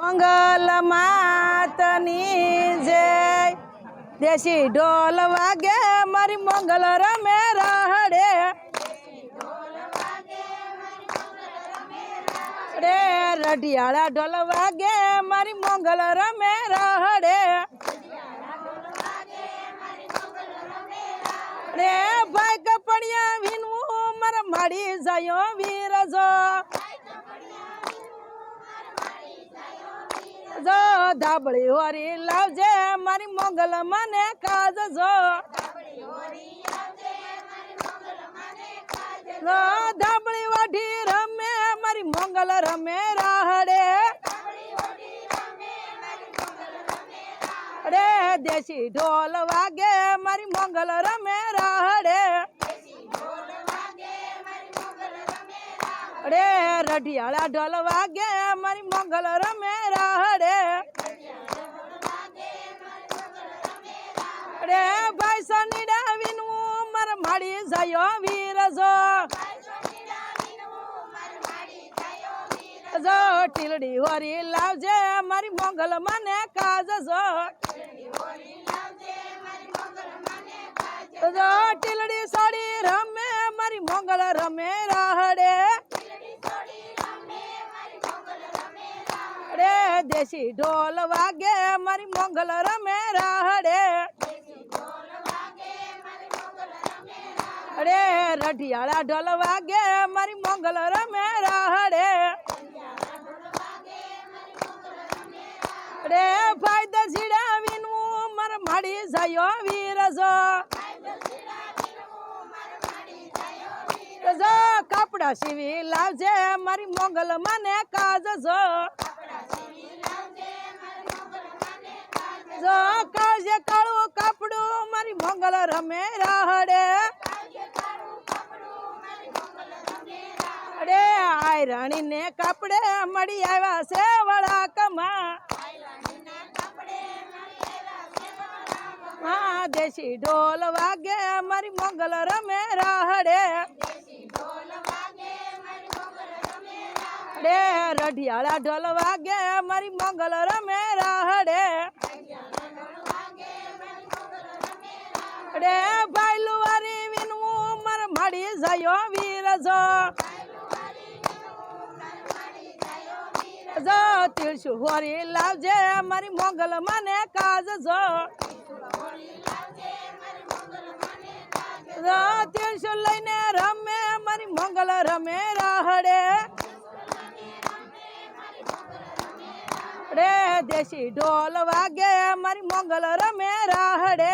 મંગલ માતની જય દેશી ઢોલ વાગે મારી મંગલ રમે રાહડે રે રઢિયાળા ઢોલ વાગે મારી મંગલ રમે રાહડે રે ભાઈ કપડિયા વિનવું મારા માડી જાયો વીરજો જો ધાબળી હોરી લાવજે મારી મંગલ મને કાજ જો ધાબળી વાઢી રમે મારી મંગલ રમે રાહડે રે દેશી ઢોલ વાગે મારી મંગલ રમે રાહડે રે રઢિયાળા ઢોલ વાગે મારી મંગલ રમે રાહડે રે ભાઈ સનીડા વિનવું માર માડી જાયો વીરજો જો ટીલડી હોરી લાવજે મારી મંગલ મને કાજ જો ટીલડી સાડી રમે મારી મંગલ રમે રાહડે રે દેશી ઢોલ વાગે મારી મંગલ રમે રાહડે રે રઢિયાળા ઢોલ વાગે મારી મંગલ રમે રાહડે રે ભાઈ દજીડા વિનવું માર માડી જાયો વીરજો જો કપડા સીવી લાવજે મારી મંગલ મને કાજ જો જો કાળજે કાળું કપડું મારી મંગલ રમે રાહડે રે આય રાણી ને કપડે મળી આવ્યા છે વળાકમાં હા દેશી ઢોલ વાગે મારી મંગલ રમે રાહડે રે રઢિયાળા ઢોલ વાગે મારી મંગલ રમે રાહડે રે ભાઈ લુવારી વિનવું માર માડી જાયો વીરજો જો તીરસુ હોરી લાવજે મારી મંગલ મને કાજ જો તીરસુ લઈને રમે મારી મંગલ રમે રાહડે રે દેશી ઢોલ વાગે મારી મંગલ રમે રાહડે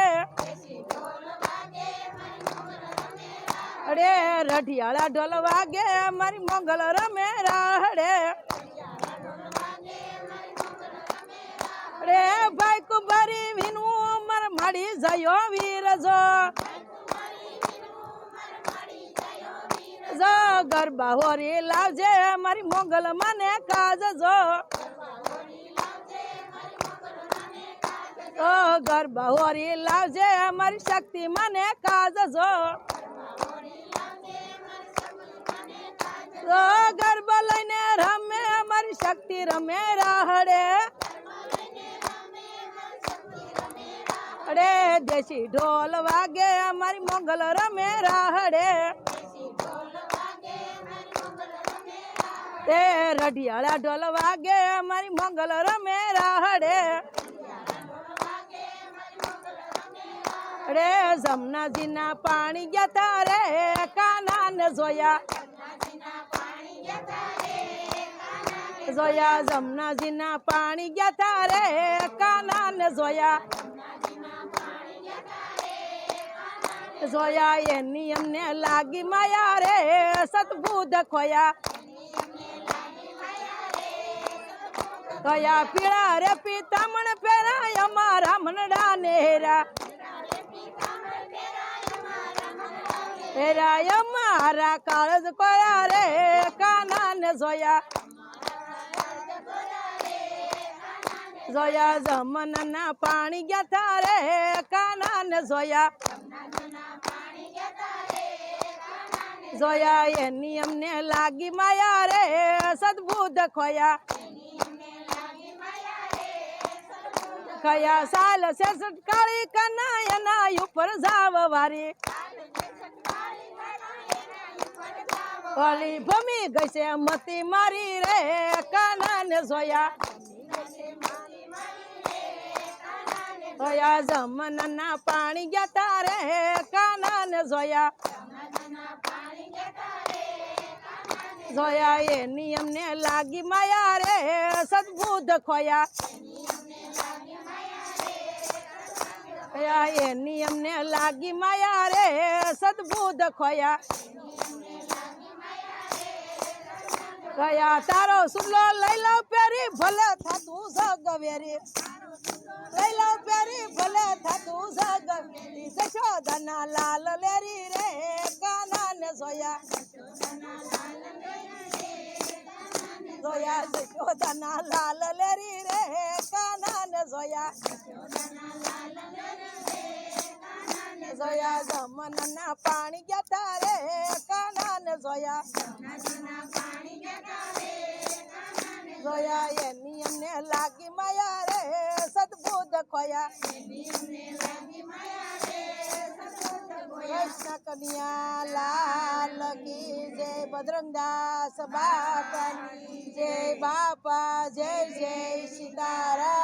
રે રઢિયાળા ઢોલ વાગે મારી મંગલ રમે રાહડે રે ભાઈ કુંભારી વિનવું માર માડી જાયો વીરજો જો ગરબા હોરી લાવજે મારી મંગલ મને કાજ જો ગરબા હોરી લાવજે મારી શક્તિ મને કાજ જો ગરબા લઈને રમે મારી શક્તિ રમે રાહડે રે દેશી ઢોલ વાગે મારી મંગલ રમે રાહડે રે રઢિયાળા ઢોલ વાગે મારી મંગલ રમે રાહડે રે જમનાજીના પાણી ગયા તારે કાના ને જોયા જોયા જમનાજીના પાણી ગયા તારે કાના ને જોયા જોયા એની અમને લાગી માયા રે સતબુદ્ધ ખોયા કયા પીળા રે પિતામણ ફેરાય અમારા મનડા નેરા ફેરાય અમારા કાળજ કોયા રે કાના ને જોયા જોયા જમના પાણી ગયા તારે કાના ને જોયા જોયા એની અમને લાગી માયા રે સદબુદ્ધ ખોયા કયા સાલ છે સટકાળી કના એના ઉપર જાવ વારી ઓલી ભમી ગઈ છે મતી મારી રે કાના ને જોયા કયા જમના પાણી ગયા તારે કાના ને જોયા જોયા એ નિયમ ને લાગી માયા રે સદબુદ્ધ ખોયા એ નિયમ ને લાગી માયા રે સદબુદ્ધ ખોયા કયા તારો સુલો લઈ લઉં પેરી ભલે થાતું સગવેરી લઈ લઉં પેરી ભલે થાતું સગવેરી જશોદાના લાલ લેરી રે કાના ને જોયા જોયા જશોદાના લાલ લેરી રે કાના ને જોયા જોયા જમના પાણી ગયા તારે કાના ને જોયા જોયા એ નિયમ ને લાગી માયા રે સદબુદ્ધ ખોયા કૃષ્ણ કન્યા લાલ કી જય બજરંગદાસ બાપા જય બાપા જય જય સીતારામ